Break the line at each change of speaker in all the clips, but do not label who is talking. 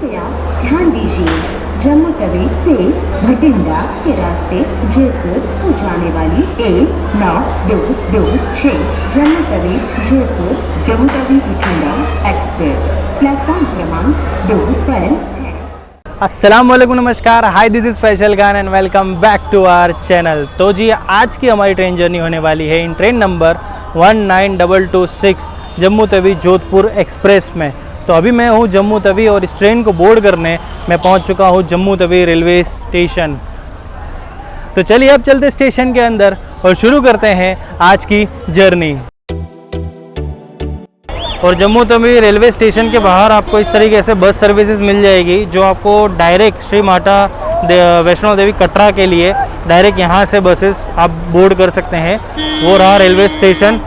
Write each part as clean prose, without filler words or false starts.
कृपया ध्यान दीजिए, जम्मू तवी से भटिंडा के रास्ते जयपुर को जाने वाली 1922 जम्मू तवी जयपुर जम्मू तवी भटिंडा एक्सप्रेस प्लेटफॉर्म क्रमांक 2 पर है।
अस्सलाम वालेकुम, नमस्कार, hi, this is Faisal Khan and welcome back to our channel. तो जी आज की हमारी ट्रेन जर्नी होने वाली है in train number 19226 Jammu Tawi Jodhpur express में। तो अभी मैं हूँ जम्मू तवी और इस ट्रेन को बोर्ड करने मैं पहुँच चुका हूँ जम्मू तवी रेलवे स्टेशन। तो चलिए अब चलते स्टेशन के अंदर और शुरू करते हैं आज की जर्नी। और जम्मू तवी रेलवे स्टेशन के बाहर आपको इस तरीके से बस सर्विसेज मिल जाएगी जो आपको डायरेक्ट श्री माता वैष्णो देवी कटरा के लिए डायरेक्ट यहाँ से बसेस आप बोर्ड कर सकते हैं। वो रहा रेलवे स्टेशन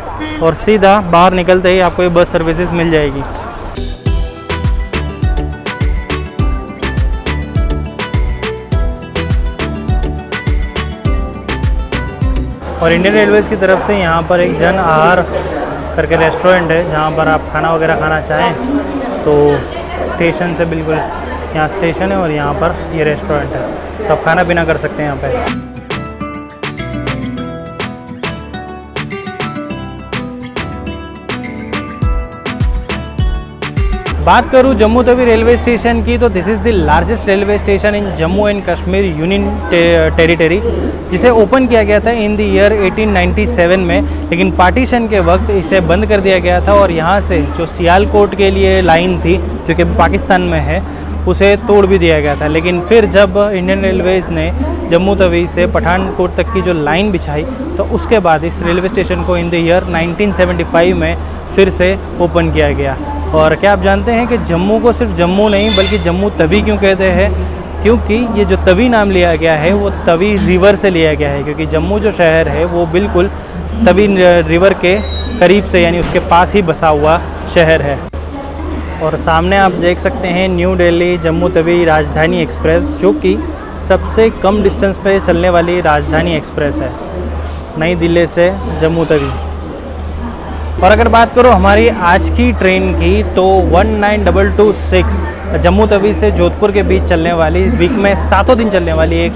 और सीधा बाहर निकलते ही आपको ये बस सर्विसेज मिल जाएगी। और इंडियन रेलवेज़ की तरफ से यहाँ पर एक जन आहार करके रेस्टोरेंट है जहाँ पर आप खाना वगैरह खाना चाहें तो स्टेशन से बिल्कुल यहाँ स्टेशन है और यहाँ पर ये रेस्टोरेंट है, तो आप खाना पीना कर सकते हैं यहाँ पे। बात करूँ जम्मू तवी रेलवे स्टेशन की तो this is the largest railway station in Jammu and Kashmir union territory, जिसे ओपन किया गया था इन द ईयर 1897 में, लेकिन पार्टीशन के वक्त इसे बंद कर दिया गया था और यहाँ से जो सियालकोट के लिए लाइन थी जो कि पाकिस्तान में है उसे तोड़ भी दिया गया था। लेकिन फिर जब इंडियन रेलवेज़ ने जम्मू तवी से पठानकोट तक की जो लाइन बिछाई तो उसके बाद इस रेलवे स्टेशन को इन द ईयर 1975 में फिर से ओपन किया गया। और क्या आप जानते हैं कि जम्मू को सिर्फ जम्मू नहीं बल्कि जम्मू तवी क्यों कहते हैं? क्योंकि ये जो तवी नाम लिया गया है वो तवी रिवर से लिया गया है, क्योंकि जम्मू जो शहर है वो बिल्कुल तवी रिवर के करीब से यानी उसके पास ही बसा हुआ शहर है। और सामने आप देख सकते हैं न्यू दिल्ली जम्मू तवी राजधानी एक्सप्रेस, जो कि सबसे कम डिस्टेंस पे चलने वाली राजधानी एक्सप्रेस है नई दिल्ली से जम्मू तवी। और अगर बात करो हमारी आज की ट्रेन की तो 19226 जम्मू तवी से जोधपुर के बीच चलने वाली वीक में 7 दिन चलने वाली एक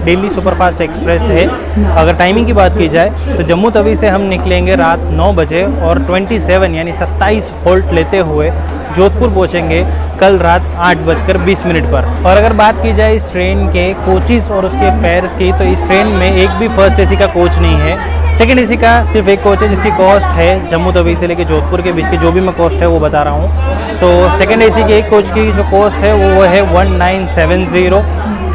दिल्ली सुपरफास्ट एक्सप्रेस है। अगर टाइमिंग की बात की जाए तो जम्मू तवी से हम निकलेंगे रात 9 बजे और 27 यानी 27 होल्ट लेते हुए जोधपुर पहुंचेंगे कल रात 8:20 पर। और अगर बात की जाए इस ट्रेन के कोचेस और उसके फेयर्स की तो इस ट्रेन में एक भी फर्स्ट एसी का कोच नहीं है, सेकंड एसी का सिर्फ एक कोच है जिसकी कॉस्ट है जम्मू तवी से लेकर जोधपुर के बीच की जो भी मैं कॉस्ट है वो बता रहा हूँ। सो सेकंड एसी के एक कोच की जो कॉस्ट है वो है 1970।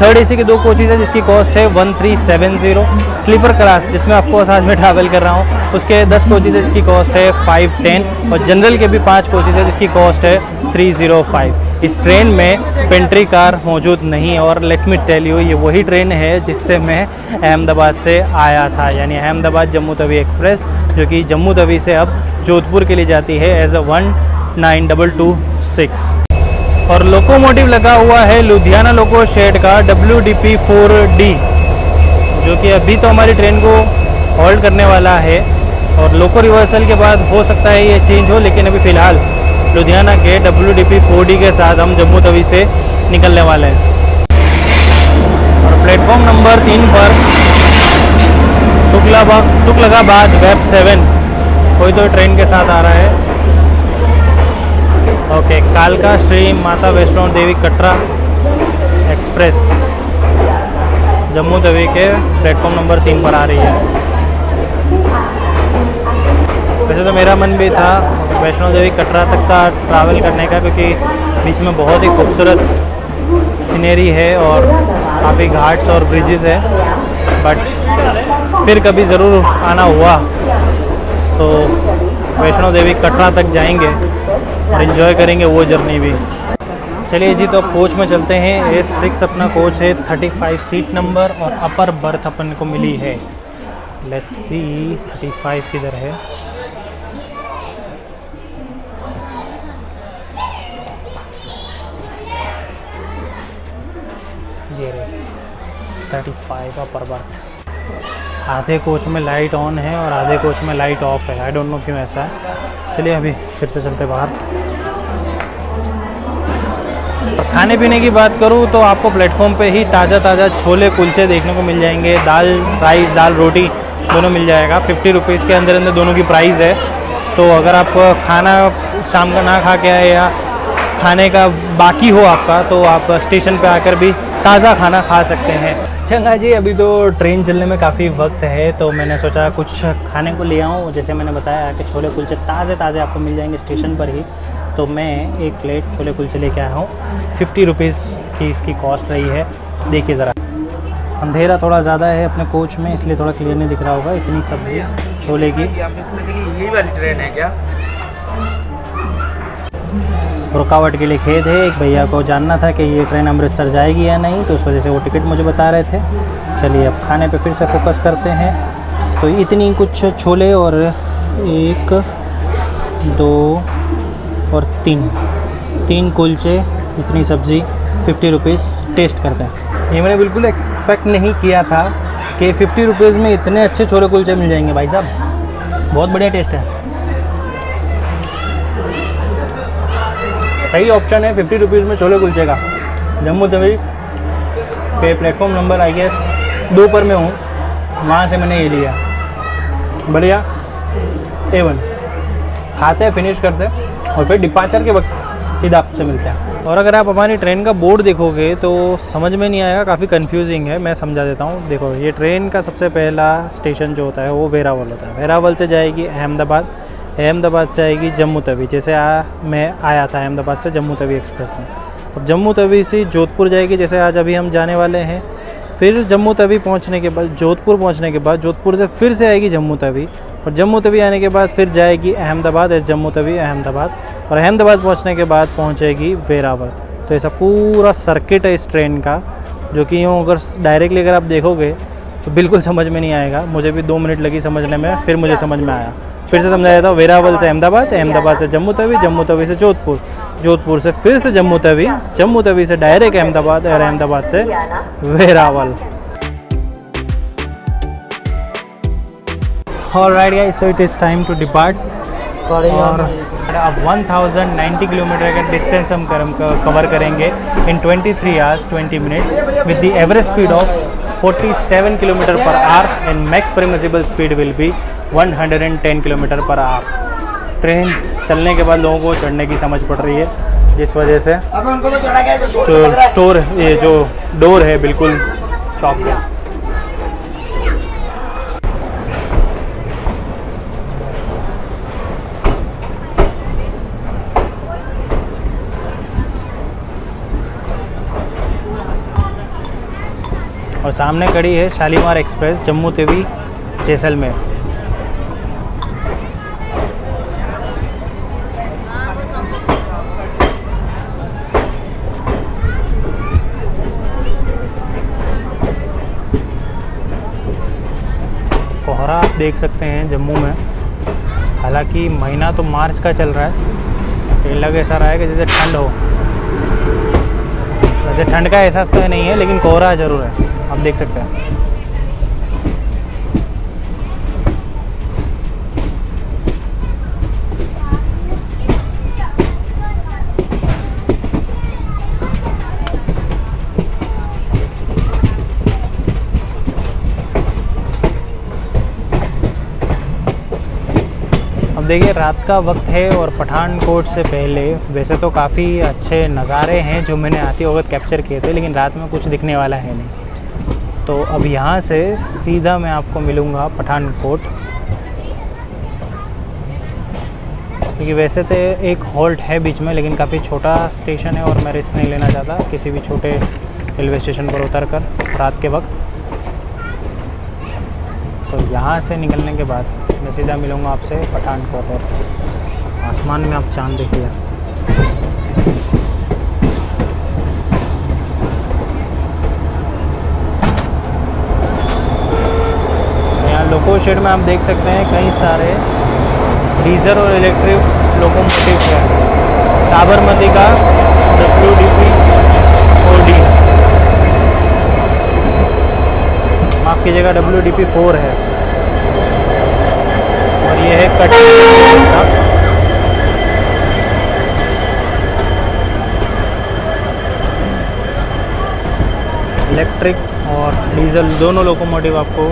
थर्ड एसी के 2 कोचेज है जिसकी कॉस्ट है 1370। स्लीपर क्लास जिसमें ऑफकोर्स आज मैं ट्रैवल कर रहा हूँ उसके 10 कोचेज है जिसकी कॉस्ट है 510 और जनरल के भी 5 कोचेज है जिसकी कॉस्ट है 305। इस ट्रेन में पेंट्री कार मौजूद नहीं और लेट मी टेल यू ये वही ट्रेन है जिससे मैं अहमदाबाद से आया था, यानी अहमदाबाद जम्मू तवी एक्सप्रेस, जो कि जम्मू तवी से अब जोधपुर के लिए जाती है एज अ 19226। और लोकोमोटिव लगा हुआ है लुधियाना लोको शेड का WDP4D, जो कि अभी तो हमारी ट्रेन को होल्ड करने वाला है और लोको रिवर्सल के बाद हो सकता है ये चेंज हो, लेकिन अभी फ़िलहाल लुधियाना के WDP4D के साथ हम जम्मू तवी से निकलने वाले हैं। और प्लेटफॉर्म नंबर 3 पर तुगलकाबाद वेब 7 कोई तो ट्रेन के साथ आ रहा है। ओके, कालका श्री माता वैष्णो देवी कटरा एक्सप्रेस जम्मू तवी के प्लेटफॉर्म नंबर 3 पर आ रही है। वैसे तो मेरा मन भी था वैष्णो देवी कटरा तक का ट्रैवल करने का, क्योंकि बीच में बहुत ही खूबसूरत सीनरी है और काफ़ी घाट्स और ब्रिजेस है, बट फिर कभी ज़रूर आना हुआ तो वैष्णो देवी कटरा तक जाएंगे और इन्जॉय करेंगे वो जर्नी भी। चलिए जी, तो अब कोच में चलते हैं। S6 अपना कोच है, 35 सीट नंबर और अपर बर्थ अपन को मिली है। लेट्स सी 35 किधर है। ये 35 अपर बर्थ। आधे कोच में लाइट ऑन है और आधे कोच में लाइट ऑफ है, आई डोंट नो क्यों ऐसा है। चलिए अभी फिर से चलते बाहर। और खाने पीने की बात करूँ तो आपको प्लेटफॉर्म पे ही ताज़ा ताज़ा छोले कुलचे देखने को मिल जाएंगे, दाल राइस दाल रोटी दोनों मिल जाएगा। 50 रुपीज़ के अंदर अंदर दोनों की प्राइस है। तो अगर आप खाना शाम का ना खा के आए या खाने का बाकी हो आपका, तो आप स्टेशन पे आकर भी ताज़ा खाना खा सकते हैं। चंगा जी, अभी तो ट्रेन चलने में काफ़ी वक्त है, तो मैंने सोचा कुछ खाने को ले आऊँ। जैसे मैंने बताया कि छोले कुलचे ताज़े ताज़े आपको मिल जाएंगे स्टेशन पर ही। तो मैं एक प्लेट छोले कुलचे लेके आया हूँ। 50 रुपीज़ की इसकी कॉस्ट रही है। देखिए ज़रा, अंधेरा थोड़ा ज़्यादा है अपने कोच में, इसलिए थोड़ा क्लियर नहीं दिख रहा होगा। इतनी सब्ज़ी छोले की।
यही वाली ट्रेन है क्या?
रुकावट के लिए खेद है, एक भैया को जानना था कि ये ट्रेन अमृतसर जाएगी या नहीं, तो उस वजह से वो टिकट मुझे बता रहे थे। चलिए अब खाने पे फिर से फोकस करते हैं। तो इतनी कुछ छोले और 1 2 और 3 कुलचे, इतनी सब्ज़ी, 50 रुपीज़। टेस्ट करते हैं। ये मैंने बिल्कुल एक्सपेक्ट नहीं किया था कि 50 रुपीज़ में इतने अच्छे छोले कुलचे मिल जाएंगे भाई साहब। बहुत बढ़िया टेस्ट है, सही ऑप्शन है 50 रुपीज़ में छोले कुलचे का। जम्मू तवी पे प्लेटफॉर्म नंबर आई गेस 2 पर मैं हूँ, वहाँ से मैंने ये लिया। बढ़िया A1। खाते हैं, फिनिश करते हैं और फिर डिपार्चर के वक्त सीधा आपसे मिलते हैं। और अगर आप हमारी ट्रेन का बोर्ड देखोगे तो समझ में नहीं आएगा, काफ़ी कंफ्यूजिंग है। मैं समझा देता हूँ। देखो, ये ट्रेन का सबसे पहला स्टेशन जो होता है वो वेरावल होता है। वेरावल से जाएगी अहमदाबाद, अहमदाबाद से आएगी जम्मू तवी। जैसे मैं आया था अहमदाबाद से जम्मू तवी एक्सप्रेस में। अब जम्मू तवी से जोधपुर जाएगी, जैसे आज अभी हम जाने वाले हैं। फिर जम्मू तवी पहुंचने के बाद, जोधपुर पहुंचने के बाद, जोधपुर से फिर से आएगी जम्मू तवी, और जम्मू तवी आने के बाद फिर जाएगी अहमदाबाद, जम्मू तवी अहमदाबाद, और अहमदाबाद पहुंचने के बाद पहुंचेगी वेरावल। तो ऐसा पूरा सर्किट है इस ट्रेन का, जो कि यूँ अगर डायरेक्टली अगर आप देखोगे तो बिल्कुल समझ में नहीं आएगा। मुझे भी 2 मिनट लगी समझने में, फिर मुझे समझ में आया। फिर से समझाया था, वेरावल से अहमदाबाद, अहमदाबाद से जम्मू तवी, जम्मू तवी से जोधपुर, जोधपुर से फिर से जम्मू तवी, जम्मू तवी से डायरेक्ट अहमदाबाद, और अहमदाबाद से Veraval. Alright guys, so it is time to depart. और अब 1090 किलोमीटर का डिस्टेंस हम कवर करेंगे in 23 hours 20 minutes with the average speed of 47 kilometre per hour and max permissible speed will be 110 kilometre per hour. Train चलने के बाद लोगों को चढ़ने की समझ पड़ रही है, जिस वजह से जो स्टोर, ये जो डोर है बिल्कुल चौक है। और सामने खड़ी है शालीमार एक्सप्रेस जम्मू तवी जैसलमेर। कोहरा आप देख सकते हैं जम्मू में, हालांकि महीना तो मार्च का चल रहा है। ये लग ऐसा रहा है कि जैसे ठंड हो। वैसे ठंड का एहसास तो नहीं है, लेकिन कोहरा ज़रूर है, आप देख सकते हैं। अब देखिए, रात का वक्त है और पठानकोट से पहले वैसे तो काफ़ी अच्छे नज़ारे हैं जो मैंने आते वक्त कैप्चर किए थे, लेकिन रात में कुछ दिखने वाला है नहीं। तो अब यहाँ से सीधा मैं आपको मिलूँगा पठानकोट, क्योंकि वैसे तो एक हॉल्ट है बीच में, लेकिन काफ़ी छोटा स्टेशन है और मैं रिस्क नहीं लेना चाहता किसी भी छोटे रेलवे स्टेशन पर उतरकर रात के वक्त। तो यहाँ से निकलने के बाद मैं सीधा मिलूँगा आपसे पठानकोट। और आसमान में आप चांद देखिए। यहाँ लोको शेड में आप देख सकते हैं कई सारे डीजल और इलेक्ट्रिक लोकोमोटिव हैं। साबरमती का WDP 4D, माफ़ कीजिएगा WDP 4 है, और ये है कट का। इलेक्ट्रिक और डीजल दोनों लोकोमोटिव आपको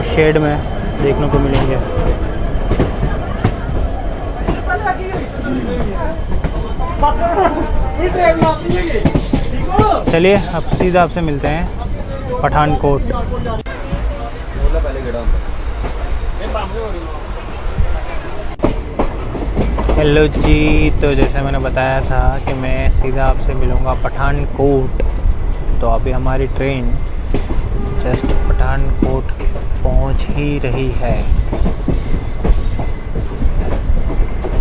इस शेड में देखने को मिलेंगे। चलिए अब सीधा आपसे मिलते हैं पठानकोट। हेलो जी, तो जैसे मैंने बताया था कि मैं सीधा आपसे मिलूँगा पठानकोट। तो अभी हमारी ट्रेन जस्ट पठानकोट पहुंच ही रही है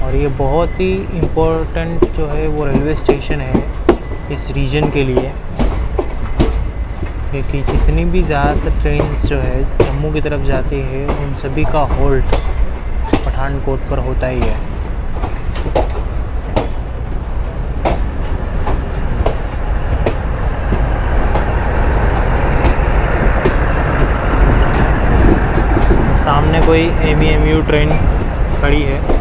और ये बहुत ही इम्पोर्टेंट जो है वो रेलवे स्टेशन है इस रीजन के लिए, क्योंकि जितनी भी ज़्यादातर ट्रेन्स जो है जम्मू की तरफ जाती है उन सभी का होल्ड पठानकोट पर होता ही है। सामने कोई MEMU ट्रेन खड़ी है।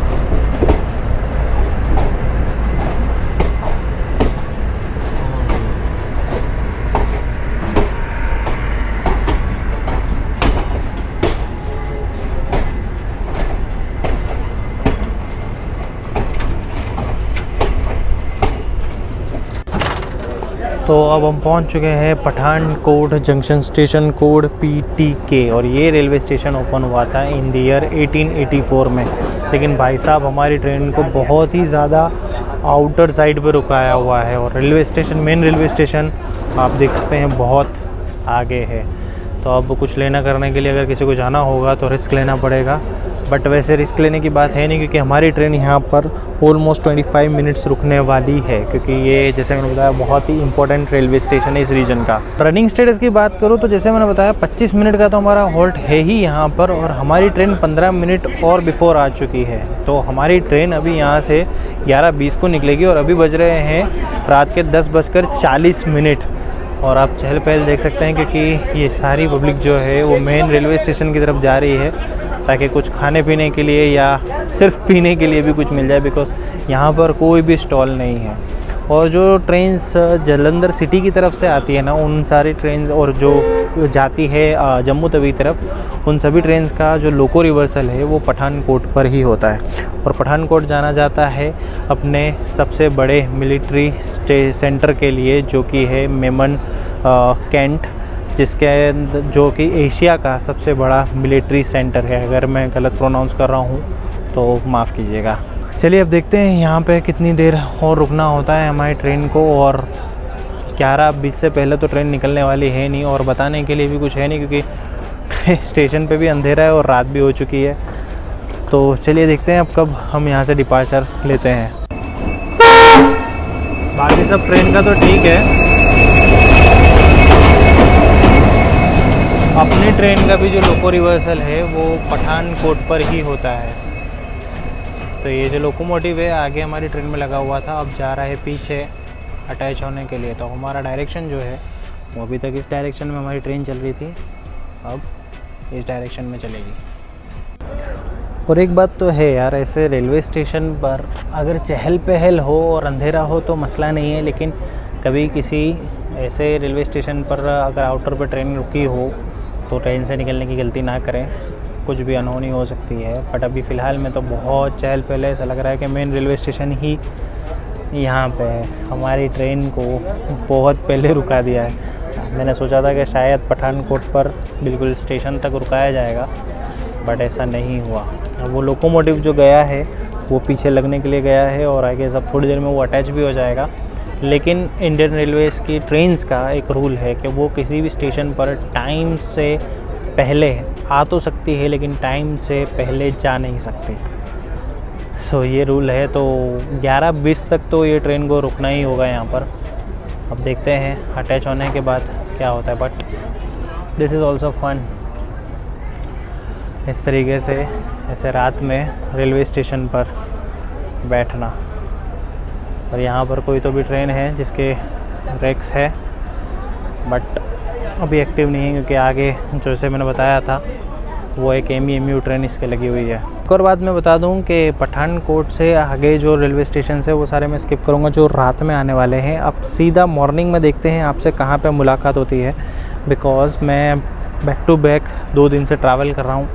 तो अब हम पहुंच चुके हैं Pathankot junction, station code PTK, और ये रेलवे स्टेशन ओपन हुआ था इन द ईयर 1884 में। लेकिन भाई साहब हमारी ट्रेन को बहुत ही ज़्यादा आउटर साइड पे रुकाया हुआ है और railway station, main railway station आप देख सकते हैं बहुत आगे है। तो अब कुछ लेना करने के लिए अगर किसी को जाना होगा तो रिस्क लेना पड़ेगा, बट वैसे रिस्क लेने की बात है नहीं, क्योंकि हमारी ट्रेन यहाँ पर ऑलमोस्ट 25 मिनट्स रुकने वाली है, क्योंकि ये जैसे मैंने बताया बहुत ही इंपॉर्टेंट रेलवे स्टेशन है इस रीजन का। रनिंग स्टेटस की बात करूँ तो जैसे मैंने बताया 25 मिनट का तो हमारा हॉल्ट है ही यहाँ पर, और हमारी ट्रेन 15 मिनट और बिफोर आ चुकी है। तो हमारी ट्रेन अभी यहाँ से 11:20 को निकलेगी और अभी बज रहे हैं रात के 10:40 और आप चहल पहल देख सकते हैं, क्योंकि ये सारी पब्लिक जो है वो मेन रेलवे स्टेशन की तरफ जा रही है ताकि कुछ खाने पीने के लिए या सिर्फ पीने के लिए भी कुछ मिल जाए, बिकॉज़ यहाँ पर कोई भी स्टॉल नहीं है। और जो ट्रेन्स जालंधर सिटी की तरफ से आती है ना, उन सारी ट्रेन्स, और जो जाती है जम्मू तवी तरफ, उन सभी ट्रेन्स का जो लोको रिवर्सल है वो पठानकोट पर ही होता है। और पठानकोट जाना जाता है अपने सबसे बड़े मिलिट्री सेंटर के लिए, जो कि है मेमन कैंट, जिसके जो कि एशिया का सबसे बड़ा मिलिट्री सेंटर है। अगर मैं गलत प्रोनाउंस कर रहा हूँ तो माफ़ कीजिएगा। चलिए अब देखते हैं यहाँ पे कितनी देर और रुकना होता है हमारी ट्रेन को, और 11:20 से पहले तो ट्रेन निकलने वाली है नहीं, और बताने के लिए भी कुछ है नहीं, क्योंकि स्टेशन पे भी अंधेरा है और रात भी हो चुकी है। तो चलिए देखते हैं अब कब हम यहाँ से डिपार्चर लेते हैं। बाकी सब ट्रेन का तो ठीक है, अपनी ट्रेन का भी जो लोको रिवर्सल है वो पठानकोट पर ही होता है। तो ये जो लोकोमोटिव है आगे हमारी ट्रेन में लगा हुआ था, अब जा रहा है पीछे अटैच होने के लिए। तो हमारा डायरेक्शन जो है वो अभी तक इस डायरेक्शन में हमारी ट्रेन चल रही थी, अब इस डायरेक्शन में चलेगी। और एक बात तो है यार, ऐसे रेलवे स्टेशन पर अगर चहल पहल हो और अंधेरा हो तो मसला नहीं है, लेकिन कभी किसी ऐसे रेलवे स्टेशन पर अगर आउटर पर ट्रेन रुकी हो तो ट्रेन से निकलने की गलती ना करें, कुछ भी अनहोनी हो सकती है। बट अभी फ़िलहाल में तो बहुत चहल पहल है, ऐसा लग रहा है कि मेन रेलवे स्टेशन ही यहाँ पे है। हमारी ट्रेन को बहुत पहले रुका दिया है। मैंने सोचा था कि शायद पठानकोट पर बिल्कुल स्टेशन तक रुकाया जाएगा, बट ऐसा नहीं हुआ। वो लोकोमोटिव जो गया है वो पीछे लगने के लिए गया है, और आगे सब थोड़ी देर में वो अटैच भी हो जाएगा। लेकिन इंडियन रेलवेज़ की ट्रेन्स का एक रूल है कि वो किसी भी स्टेशन पर टाइम से पहले आ तो सकती है, लेकिन टाइम से पहले जा नहीं सकती। सो ये रूल है। तो 11:20 तक तो ये ट्रेन को रुकना ही होगा यहाँ पर। अब देखते हैं अटैच होने के बाद क्या होता है, but this is also fun. इस तरीके से ऐसे रात में रेलवे स्टेशन पर बैठना। और यहाँ पर कोई तो भी ट्रेन है जिसके ब्रेक्स है, बट अभी एक्टिव नहीं है, क्योंकि आगे जैसे मैंने बताया था वो एक MEMU ट्रेन इसके लगी हुई है। एक और बात मैं बता दूं कि पठानकोट से आगे जो रेलवे स्टेशन है वो सारे मैं स्किप करूंगा जो रात में आने वाले हैं। अब सीधा मॉर्निंग में देखते हैं आपसे कहाँ पे मुलाकात होती है, बिकॉज़ मैं बैक टू बैक 2 दिन से ट्रैवल कर रहा हूँ,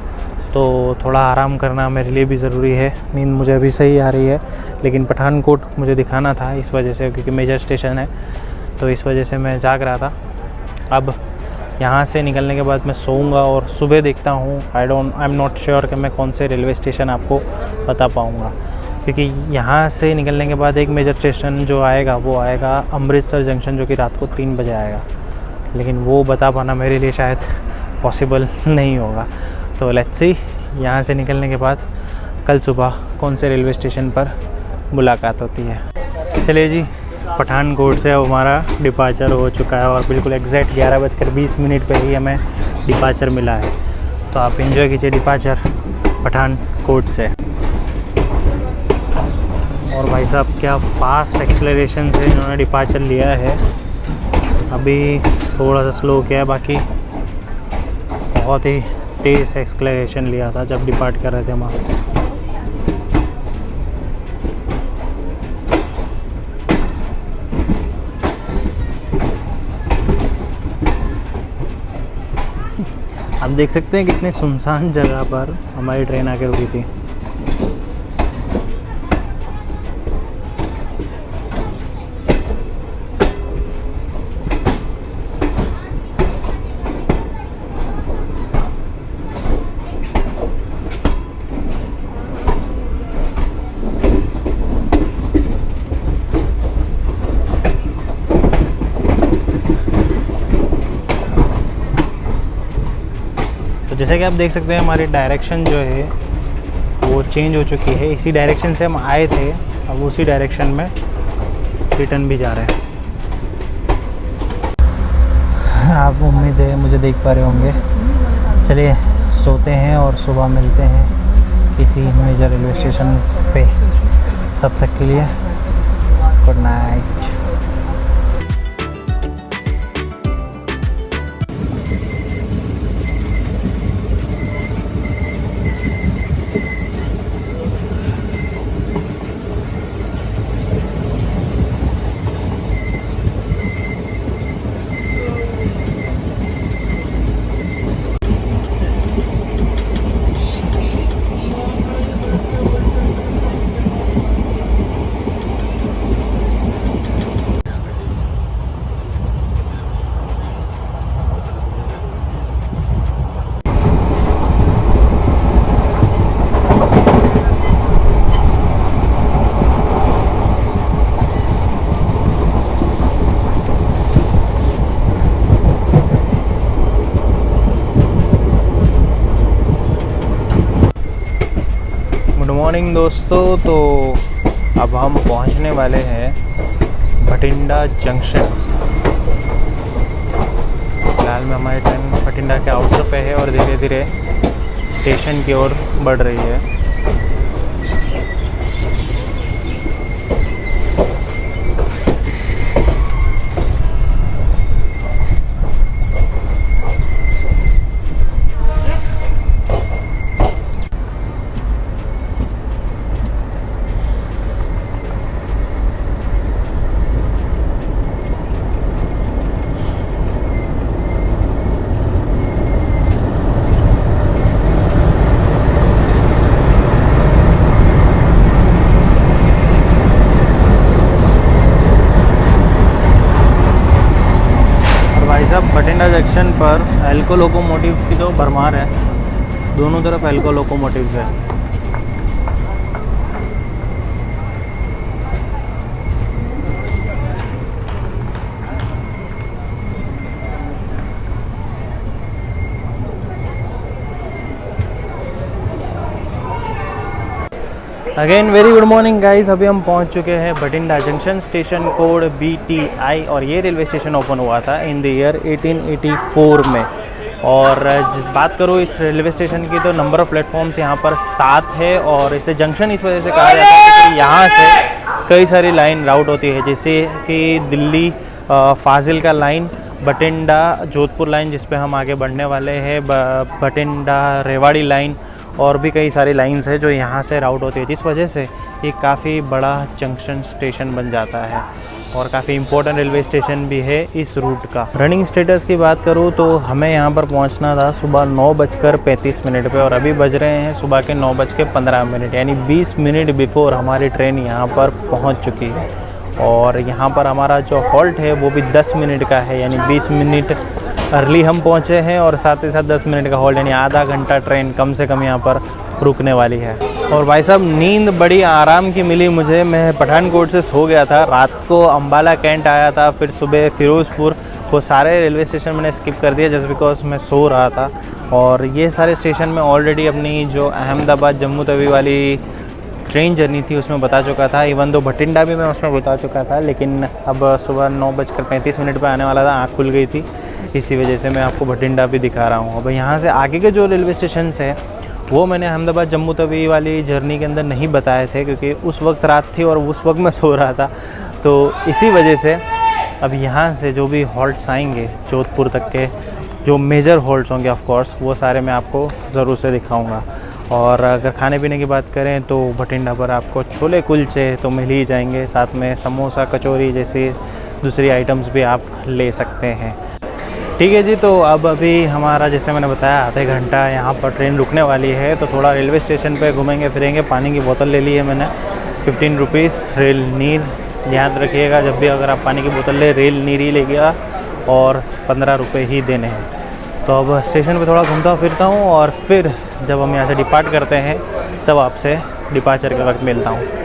तो थोड़ा आराम करना मेरे लिए भी ज़रूरी है। नींद मुझे अभी सही आ रही है, लेकिन पठानकोट मुझे दिखाना था इस वजह से, क्योंकि मेजर स्टेशन है, तो इस वजह से मैं जाग रहा था। अब यहाँ से निकलने के बाद मैं सोऊंगा और सुबह देखता हूँ। आई एम नॉट श्योर कि मैं कौन से रेलवे स्टेशन आपको बता पाऊँगा, क्योंकि यहाँ से निकलने के बाद एक मेजर स्टेशन जो आएगा वो आएगा अमृतसर जंक्शन, जो कि रात को 3 बजे आएगा, लेकिन वो बता पाना मेरे लिए शायद पॉसिबल नहीं होगा। तो लेट्स सी यहाँ से निकलने के बाद कल सुबह कौन से रेलवे स्टेशन पर मुलाकात होती है। चलिए जी, पठानकोट से अब हमारा डिपार्चर हो चुका है और बिल्कुल एग्जैक्ट 11:20 पे ही हमें डिपार्चर मिला है। तो आप एंजॉय कीजिए डिपार्चर पठानकोट से। और भाई साहब क्या फास्ट एक्सेलरेशन से इन्होंने डिपार्चर लिया है। अभी थोड़ा सा स्लो किया है, बाकी बहुत ही तेज़ एक्सेलरेशन लिया था जब डिपार्ट कर रहे थे हम। आप देख सकते हैं कितने सुनसान जगह पर हमारी ट्रेन आके रुकी थी। तो जैसे कि आप देख सकते हैं हमारी डायरेक्शन जो है वो चेंज हो चुकी है। इसी डायरेक्शन से हम आए थे, अब उसी डायरेक्शन में रिटर्न भी जा रहे हैं। आप उम्मीद है मुझे देख पा रहे होंगे। चलिए सोते हैं और सुबह मिलते हैं किसी मेजर रेलवे स्टेशन पे। तब तक के लिए गुड नाइट। मॉर्निंग दोस्तों, तो अब हम पहुंचने वाले हैं भटिंडा जंक्शन। फिलहाल में हमारी ट्रेन भटिंडा के आउटर पे है और धीरे धीरे स्टेशन की ओर बढ़ रही है। सब भटिंडा जंक्शन पर एल्को लोकोमोटिव्स की तो भरमार है, दोनों तरफ एल्को लोकोमोटिव्स है। Again very good morning guys. अभी हम पहुंच चुके हैं Bathinda junction, station code BTI, और ये रेलवे स्टेशन ओपन हुआ था इन द ईयर 1884 में। और बात करूँ इस रेलवे स्टेशन की तो नंबर ऑफ़ प्लेटफॉर्म्स यहाँ पर 7 है, और इसे जंक्शन इस वजह से कहा जाता है क्योंकि यहाँ से कई सारी लाइन राउट होती है, जैसे कि दिल्ली फाजिल का लाइन, बठिंडा जोधपुर लाइन जिस पे हम आगे बढ़ने वाले हैं, बठिंडा रेवाड़ी लाइन और भी कई सारी लाइंस है जो यहाँ से राउट होती है, जिस वजह से ये काफ़ी बड़ा जंक्शन स्टेशन बन जाता है और काफ़ी इम्पोर्टेंट रेलवे स्टेशन भी है इस रूट का। रनिंग स्टेटस की बात करूँ तो हमें यहाँ पर पहुँचना था सुबह 9:35 पे और अभी बज रहे हैं सुबह के 9:15, यानी 20 मिनट बिफोर हमारी ट्रेन यहाँ पर पहुँच चुकी है। और यहाँ पर हमारा जो हॉल्ट है वो भी 10 मिनट का है, यानी 20 मिनट अर्ली हम पहुँचे हैं और साथ ही साथ 10 मिनट का हॉल्ट, यानी आधा घंटा ट्रेन कम से कम यहाँ पर रुकने वाली है। और भाई साहब नींद बड़ी आराम की मिली मुझे। मैं पठानकोट से सो गया था, रात को अम्बाला कैंट आया था, फिर सुबह फिरोज़पुर, वो सारे रेलवे स्टेशन मैंने स्किप कर दिया जस्ट बिकॉज मैं सो रहा था। और ये सारे स्टेशन में ऑलरेडी अपनी जो अहमदाबाद जम्मू तवी वाली ट्रेन जर्नी थी उसमें बता चुका था। इवन दो बठिंडा भी मैं उसमें बता चुका था, लेकिन अब सुबह 9:35 पे आने वाला था, आँख खुल गई थी, इसी वजह से मैं आपको बठिंडा भी दिखा रहा हूँ। अब यहाँ से आगे के जो रेलवे स्टेशन है वो मैंने अहमदाबाद जम्मू तवी वाली जर्नी के अंदर नहीं बताए थे, क्योंकि उस वक्त रात थी और उस वक्त मैं सो रहा था, तो इसी वजह से अब यहाँ से जो भी हॉल्ट्स आएंगे जोधपुर तक के, जो मेजर हॉल्ट्स होंगे ऑफ कोर्स, वो सारे मैं आपको ज़रूर से दिखाऊंगा। और अगर खाने पीने की बात करें तो बठिंडा पर आपको छोले कुलचे तो मिल ही जाएंगे, साथ में समोसा कचौरी जैसी दूसरी आइटम्स भी आप ले सकते हैं। ठीक है जी, तो अब अभी हमारा जैसे मैंने बताया आधे घंटा यहाँ पर ट्रेन रुकने वाली है, तो थोड़ा रेलवे स्टेशन पे घूमेंगे फिरेंगे। पानी की बोतल ले ली है मैंने, 15 रुपीज़ रेल नीर, ध्यान रखिएगा जब भी अगर आप पानी की बोतल ले रेल नीर ही लेगा और 15 रुपये ही देने हैं। तो अब स्टेशन पे थोड़ा घूमता फिरता हूँ और फिर जब हम यहाँ से डिपार्ट करते हैं तब आपसे डिपार्चर के वक्त मिलता हूँ।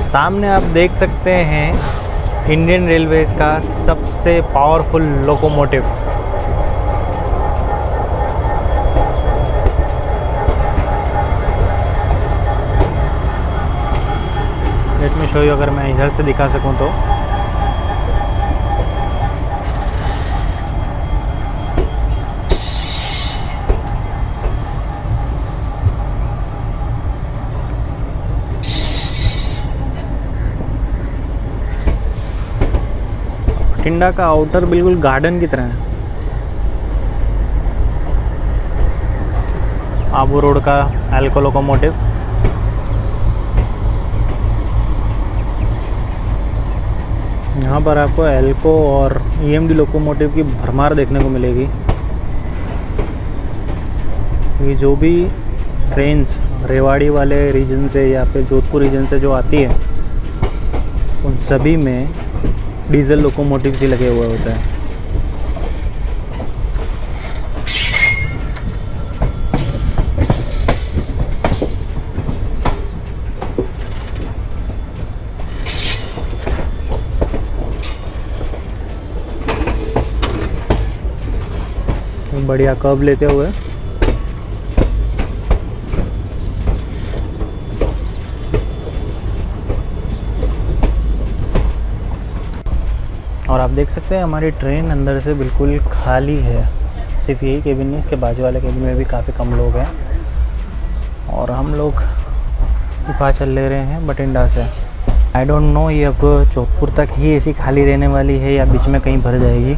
सामने आप देख सकते हैं इंडियन रेलवेज़ का सबसे powerful locomotive. Let me show you, अगर मैं इधर से दिखा सकूं तो बठिंडा का आउटर बिल्कुल गार्डन की तरह है। आबू रोड का एल्को लोकोमोटिव, यहाँ पर आपको एल्को और ईएमडी लोकोमोटिव की भरमार देखने को मिलेगी। ये जो भी ट्रेन्स रेवाड़ी वाले रीजन से या फिर जोधपुर रीजन से जो आती है उन सभी में डीजल लोकोमोटिव्स ही लगे हुए होते हैं। बढ़िया कर्व लेते हुए और आप देख सकते हैं हमारी ट्रेन अंदर से बिल्कुल खाली है, सिर्फ यही केबिन नहीं, इसके बाजू वाले केबिन में भी काफ़ी कम लोग हैं। और हम लोग डिपार्चर ले रहे हैं बठिंडा से। आई डोंट नो ये अब जोधपुर तक ही ऐसी खाली रहने वाली है या बीच में कहीं भर जाएगी,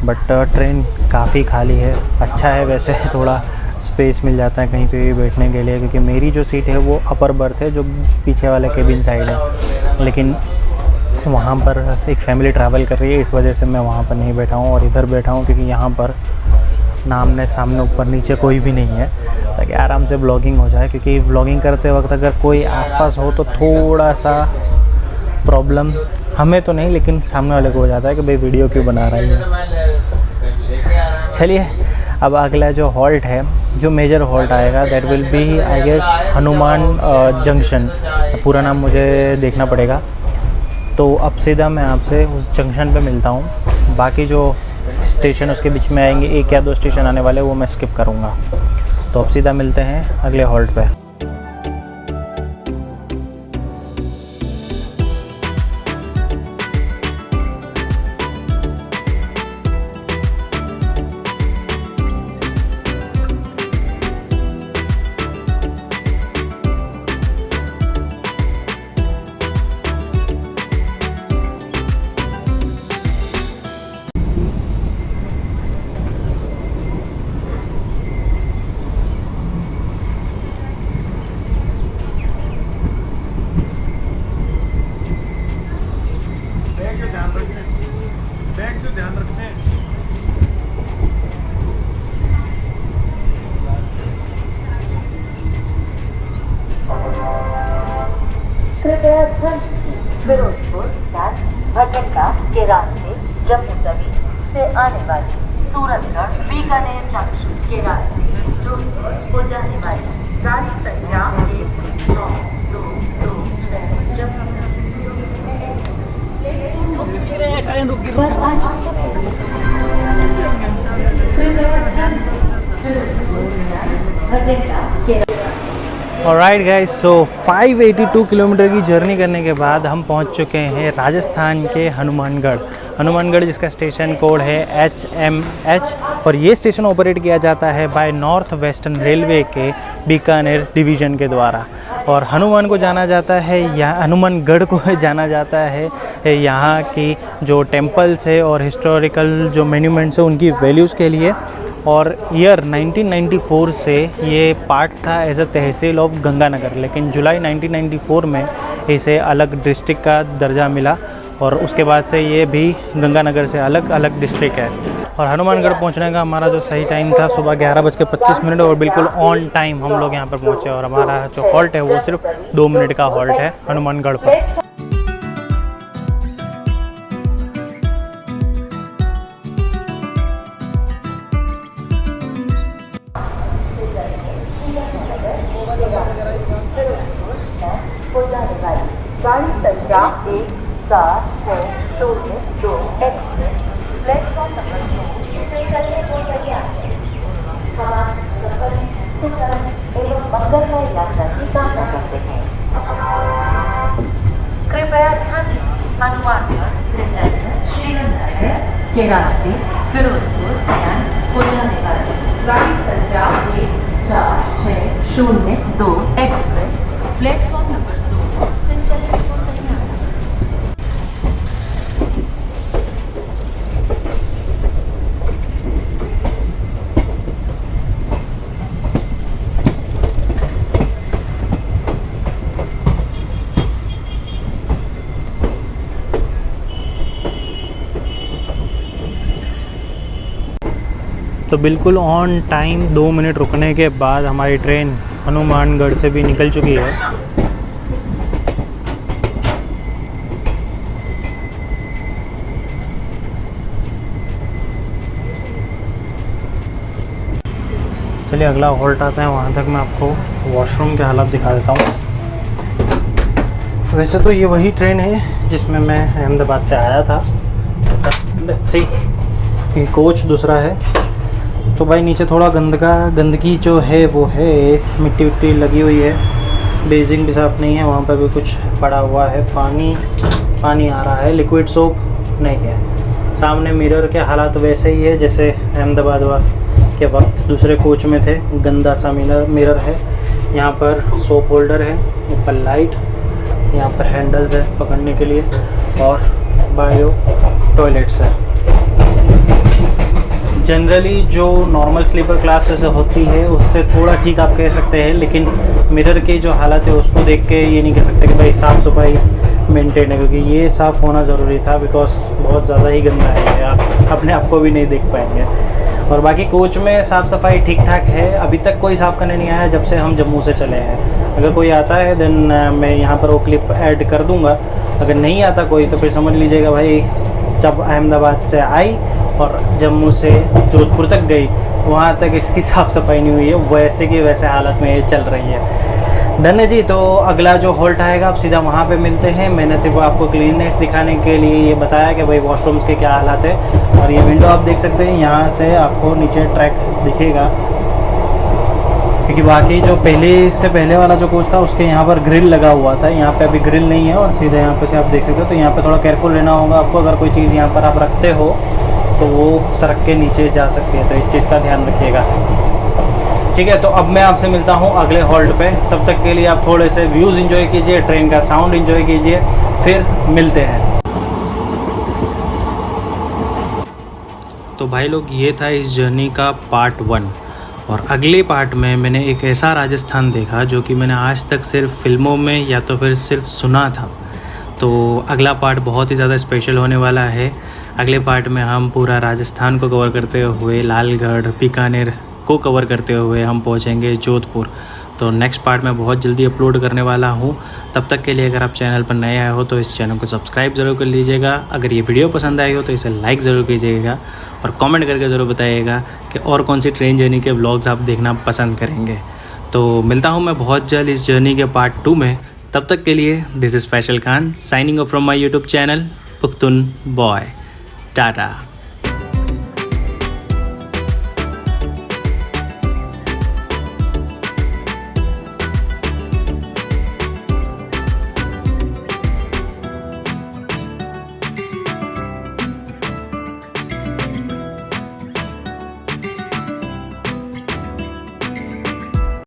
बट ट्रेन काफ़ी खाली है। अच्छा है वैसे, थोड़ा स्पेस मिल जाता है कहीं पे भी बैठने के लिए, क्योंकि मेरी जो सीट है वो अपर बर्थ है जो पीछे वाले केबिन साइड है, लेकिन वहाँ पर एक फैमिली ट्रैवल कर रही है, इस वजह से मैं वहाँ पर नहीं बैठा हूँ और इधर बैठा हूँ, क्योंकि यहाँ पर ना आमने सामने ऊपर नीचे कोई भी नहीं है, ताकि आराम से ब्लॉगिंग हो जाए। क्योंकि ब्लॉगिंग करते वक्त अगर कोई आसपास हो तो थोड़ा सा प्रॉब्लम हमें तो नहीं, लेकिन सामने वाले को हो जाता है कि भाई वीडियो क्यों बना रही है। चलिए अब अगला जो हॉल्ट है जो मेजर हॉल्ट आएगा that will be I guess Hanuman junction, पूरा नाम मुझे देखना पड़ेगा। तो अब सीधा मैं आपसे उस जंक्शन पे मिलता हूँ। बाकी जो स्टेशन उसके बीच में आएंगे, 1 या 2 स्टेशन आने वाले, वो मैं स्किप करूँगा। तो अब सीधा मिलते हैं अगले हॉल्ट पे।
कृपया ध्यान दीजिए, फिरोजपुर भटिंडा के रास्ते जम्मू तवी से आने वाली सूरतगढ़ बीकानेर जंक्शन के रास्ते जोधपुर को जाने वाली गाड़ी संख्या 19226 जम्मू पर आ चुकी है। कृपया ध्यान दीजिए, फिरोजपुर भटिंडा के
ऑलराइट गाइस, सो 582 किलोमीटर की जर्नी करने के बाद हम पहुंच चुके हैं राजस्थान के हनुमानगढ़ जिसका स्टेशन कोड है HMH, और ये स्टेशन ऑपरेट किया जाता है बाय नॉर्थ वेस्टर्न रेलवे के बीकानेर डिवीज़न के द्वारा। और हनुमान को जाना जाता है, यहाँ हनुमानगढ़ को जाना जाता है यहाँ की जो टेम्पल्स है और हिस्टोरिकल जो मोन्यूमेंट्स है उनकी वैल्यूज़ के लिए। और ईयर 1994 से ये पार्ट था as a tehsil of Ganganagar, लेकिन जुलाई 1994 में इसे अलग डिस्ट्रिक्ट का दर्जा मिला और उसके बाद से ये भी गंगानगर से अलग डिस्ट्रिक्ट है। और हनुमानगढ़ पहुंचने का हमारा जो सही टाइम था सुबह 11:25 और बिल्कुल ऑन टाइम हम लोग यहाँ पर पहुँचे। और हमारा जो हॉल्ट है वो सिर्फ 2 मिनट का हॉल्ट है हनुमानगढ़ पर।
गाड़ी संख्या 14602 एक्सप्रेस प्लेटफॉर्म नंबर 2 से चलने को तैयार है। हमारे सफर सुखद एवं मंगलमय यात्रा की कामना करते हैं। कृपया ध्यान दीजिए, हनुमानगढ़ श्रीनगर के रास्ते फिरोजपुर को जाने वाली गाड़ी संख्या 14602 एक्सप्रेस प्लेटफॉर्म नंबर 2 से चलने को तैयार है।
तो बिल्कुल ऑन टाइम 2 मिनट रुकने के बाद हमारी ट्रेन हनुमानगढ़ से भी निकल चुकी है। चलिए अगला हॉल्ट आता है, वहाँ तक मैं आपको वॉशरूम के हालात दिखा देता हूँ। वैसे तो ये वही ट्रेन है जिसमें मैं अहमदाबाद से आया था, लेट्स सी ये कोच दूसरा है। तो भाई नीचे थोड़ा गंदगी जो है वो है, मिट्टी विट्टी लगी हुई है, बेसिंग भी साफ़ नहीं है, वहाँ पर भी कुछ पड़ा हुआ है, पानी आ रहा है, लिक्विड सोप नहीं है। सामने मिरर के हालात वैसे ही है जैसे अहमदाबाद के वक्त दूसरे कोच में थे, गंदा सा मिरर है। यहाँ पर सोप होल्डर है, ऊपर लाइट, यहाँ पर हैंडल्स है पकड़ने के लिए, और बायो टॉयलेट्स है। जनरली जो नॉर्मल स्लीपर क्लास जैसे होती है उससे थोड़ा ठीक आप कह सकते हैं, लेकिन मिरर की जो हालत है उसको देख के ये नहीं कह सकते कि भाई साफ़ सफाई मेंटेन है, क्योंकि ये साफ़ होना ज़रूरी था, बिकॉज बहुत ज़्यादा ही गंदा है, आप अपने आप को भी नहीं देख पाएंगे। और बाकी कोच में साफ़ सफाई ठीक ठाक है, अभी तक कोई साफ़ करने नहीं आया जब से हम जम्मू से चले हैं। अगर कोई आता है देन मैं यहाँ पर वो क्लिप ऐड कर दूँगा, अगर नहीं आता कोई तो फिर समझ लीजिएगा भाई जब अहमदाबाद से आई और जम्मू से जोधपुर तक गई वहाँ तक इसकी साफ़ सफाई नहीं हुई है, वैसे की वैसे हालत में ये चल रही है। डन है जी। तो अगला जो हॉल्ट आएगा आप सीधा वहाँ पे मिलते हैं। मैंने सिर्फ आपको क्लीननेस दिखाने के लिए ये बताया कि भाई वॉशरूम्स के क्या हालात है। और ये विंडो आप देख सकते हैं, यहाँ से आपको नीचे ट्रैक दिखेगा, क्योंकि बाकी जो पहले वाला जो कोच था उसके यहाँ पर ग्रिल लगा हुआ था, यहाँ पे अभी ग्रिल नहीं है। और सीधे यहाँ पे से आप देख सकते हो, तो यहाँ पे थोड़ा केयरफुल रहना होगा आपको। अगर कोई चीज़ यहाँ पर आप रखते हो तो वो सड़क के नीचे जा सकती है, तो इस चीज़ का ध्यान रखिएगा। ठीक है, तो अब मैं आपसे मिलता हूँ अगले हॉल्ट पे। तब तक के लिए आप थोड़े से व्यूज़ एंजॉय कीजिए, ट्रेन का साउंड एंजॉय कीजिए, फिर मिलते हैं। तो भाई लोग, ये था इस जर्नी का पार्ट 1। और अगले पार्ट में मैंने एक ऐसा राजस्थान देखा जो कि मैंने आज तक सिर्फ फिल्मों में या तो फिर सिर्फ सुना था। तो अगला पार्ट बहुत ही ज़्यादा स्पेशल होने वाला है। अगले पार्ट में हम पूरा राजस्थान को कवर करते हुए लालगढ़, बीकानेर को कवर करते हुए हम पहुंचेंगे जोधपुर। तो नेक्स्ट पार्ट मैं बहुत जल्दी अपलोड करने वाला हूं। तब तक के लिए अगर आप चैनल पर नए आए हो तो इस चैनल को सब्सक्राइब ज़रूर कर लीजिएगा। अगर ये वीडियो पसंद आई हो तो इसे लाइक ज़रूर कीजिएगा और कमेंट करके ज़रूर बताइएगा कि और कौन सी ट्रेन जर्नी के व्लॉग्स आप देखना पसंद करेंगे। तो मिलता हूँ मैं बहुत जल्द इस जर्नी के पार्ट 2 में। तब तक के लिए this is Faisal Khan signing off from my YouTube channel Pukhtun boy. Tata.